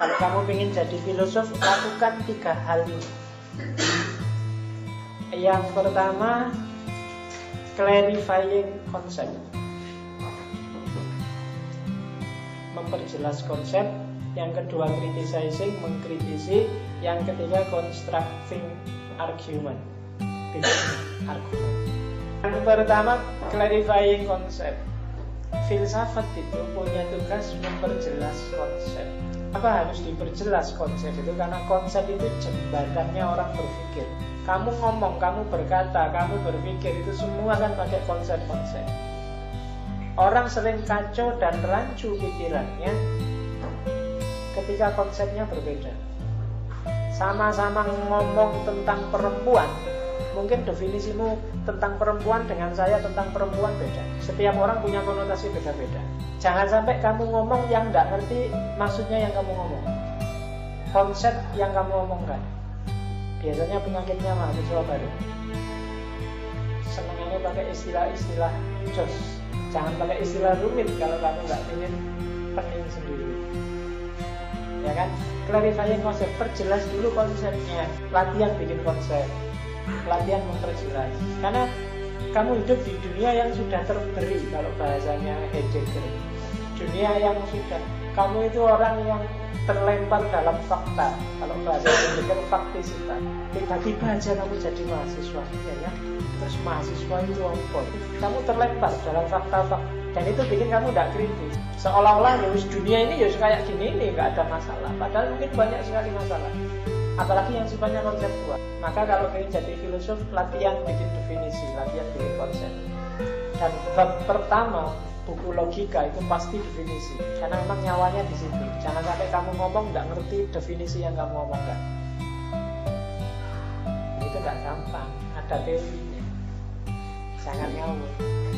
Kalau kamu ingin jadi filosof, lakukan 3 hal ini. Yang pertama, clarifying konsep, memperjelas konsep. Yang kedua, criticizing, mengkritisi. Yang ketiga, constructing argument, argumen. Yang pertama, clarifying konsep. Filsafat itu punya tugas memperjelas konsep. Apa harus diperjelas konsep itu? Karena konsep itu jembatannya orang berpikir. Kamu ngomong, kamu berkata, kamu berpikir, itu semua kan pakai konsep-konsep. Orang sering kacau dan rancu pikirannya ketika konsepnya berbeda. Sama-sama ngomong tentang perempuan, mungkin definisimu tentang perempuan dengan saya tentang perempuan beda. Setiap orang punya konotasi beda-beda. Jangan sampai kamu ngomong yang tidak ngerti maksudnya yang kamu ngomong, konsep yang kamu omongkan. Biasanya penyakitnya mahasiswa baru, senangannya pakai istilah-istilah jos. Jangan pakai istilah rumit kalau kamu nggak ingin pening sendiri. Ya kan? Clarifying konsep, perjelas dulu konsepnya. Latihan bikin konsep, latihan memperjelas. Karena kamu hidup di dunia yang sudah terberi, kalau bahasanya Heidegger. Dunia yang sudah, kamu itu orang yang terlempar dalam fakta. Kalau bahasa Heidegger, faktisitas. Tiba-tiba aja kamu jadi mahasiswa, ya. Terus mahasiswa itu apa? Kamu terlempar dalam fakta-fakta, dan itu bikin kamu tidak kritis. Seolah-olah ya dunia ini ya kayak gini, nggak ada masalah. Padahal mungkin banyak sekali masalah. Apalagi yang sifatnya konseptual. Maka kalau ingin jadi filosof, latihan bikin definisi, latihan bikin konsep. Dan bab pertama, buku logika itu pasti definisi. Karena memang nyawanya di situ. Jangan sampai kamu ngomong nggak ngerti definisi yang kamu omongkan. Itu nggak gampang, ada teorinya. Jangan ngawur.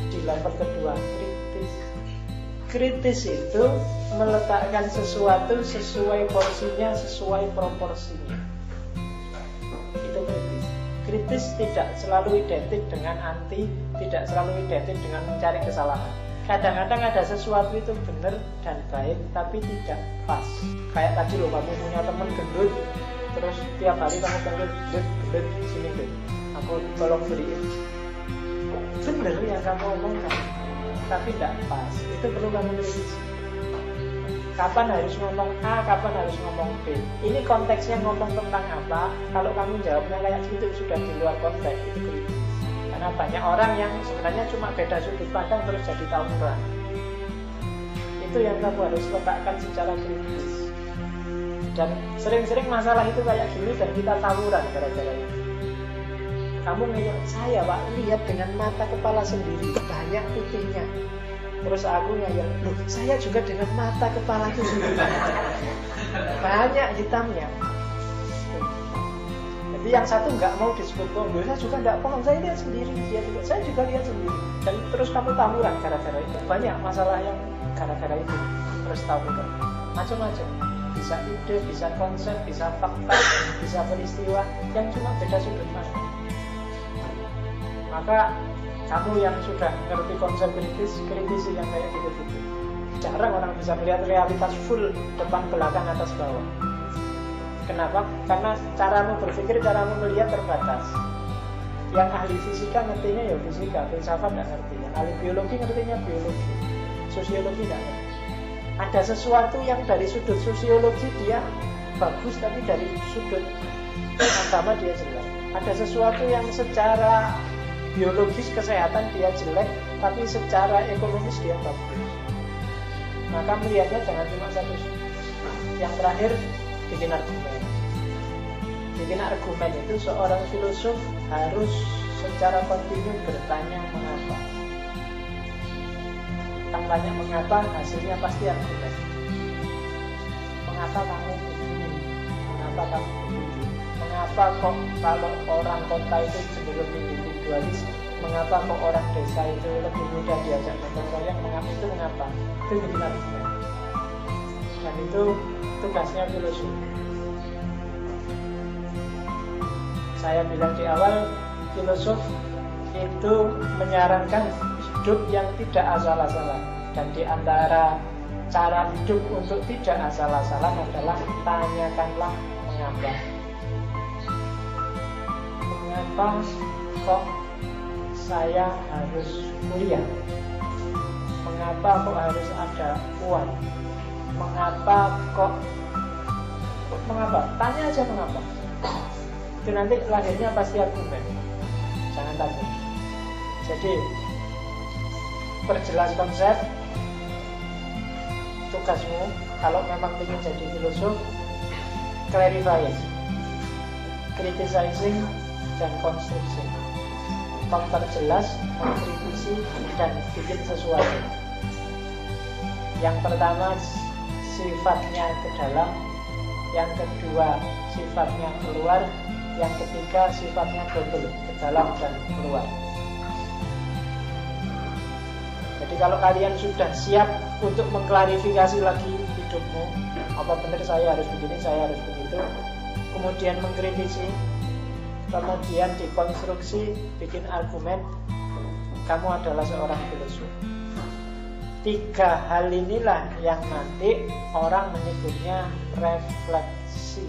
Di level kedua, kritis. Kritis itu meletakkan sesuatu sesuai porsinya, sesuai proporsinya. Itu kritis. Kritis tidak selalu identik dengan anti, tidak selalu identik dengan mencari kesalahan. Kadang-kadang ada sesuatu itu benar dan baik, tapi tidak pas. Kayak tadi loh, kamu punya teman gendut, terus tiap hari kamu gendut, sini gendut, aku tolong beliin. Benar yang kamu omongkan, tapi tidak pas. Itu perlu kamu kritisi. Kapan harus ngomong A, kapan harus ngomong B. Ini konteksnya ngomong tentang apa. Kalau kamu jawabnya kayak gitu sudah di luar konteks, itu kritis. Karena banyak orang yang sebenarnya cuma beda sudut pandang terus jadi tawuran. Itu yang kamu harus letakkan secara kritis. Dan sering-sering masalah itu kayak gini dan kita tawuran gara-gara itu. Kamu ngeyel, saya Pak lihat dengan mata kepala sendiri, banyak putihnya. Terus aku ngeyel, loh saya juga dengan mata kepala itu banyak hitamnya. Jadi yang satu nggak mau disebut bohong, saya juga nggak bohong, saya lihat sendiri, saya juga lihat sendiri. Dan terus kamu tawuran gara-gara itu. Banyak masalah yang gara-gara itu terus tawuran, macam-macam. Bisa ide, bisa konsep, bisa fakta, bisa peristiwa yang cuma beda sudut pandang. Maka kamu yang sudah ngerti konsep kritis, kritisi yang kayak gitu-gitu. Jarang orang bisa melihat realitas full, depan, belakang, atas, bawah. Kenapa? Karena caramu berpikir, caramu melihat terbatas. Yang ahli fisika ngertinya ya fisika, filsafat nggak ngerti. Yang ahli biologi ngertinya biologi, sosiologi nggak ngerti. Ada sesuatu yang dari sudut sosiologi dia bagus, tapi dari sudut agama dia jelek. Ada sesuatu yang secara biologis kesehatan dia jelek, tapi secara ekonomis dia bagus. Maka melihatnya jangan cuma satu. Yang terakhir, bikin argumen. Bikin argumen itu seorang filosof harus secara kontinu bertanya mengapa. Tanya mengapa, hasilnya pasti argumen. Mengapa kamu begini? Mengapa kamu begitu? Mengapa kok kalau orang kota itu cenderung individualis? Mengapa kok orang desa itu lebih mudah diajak gotong royong? Mengapa? Itu bikin argumen. Dan itu tugasnya filosof. Saya bilang di awal, filosof itu menyarankan hidup yang tidak asal-asalan. Dan di antara cara hidup untuk tidak asal-asalan adalah tanyakanlah mengapa. Mengapa kok saya harus kuliah? Mengapa kok harus ada uang? Mengapa kok? Mengapa? Tanya aja mengapa. Itu nanti lahirnya pasti argumen. Jangan takut. Jadi perjelas konsep. Tugasmu kalau memang ingin jadi filosof, clarifying, criticizing, dan construction. Memperjelas, mengkritisi, dan bikin sesuatu. Yang pertama sifatnya ke dalam, yang kedua sifatnya keluar, yang ketiga sifatnya double, ke dalam dan keluar. Jadi kalau kalian sudah siap untuk mengklarifikasi lagi hidupmu, apa benar saya harus begini, saya harus begitu, kemudian mengkritisi, kemudian dikonstruksi, bikin argumen, kamu adalah seorang filosof. 3 hal inilah yang nanti orang menyebutnya refleksi.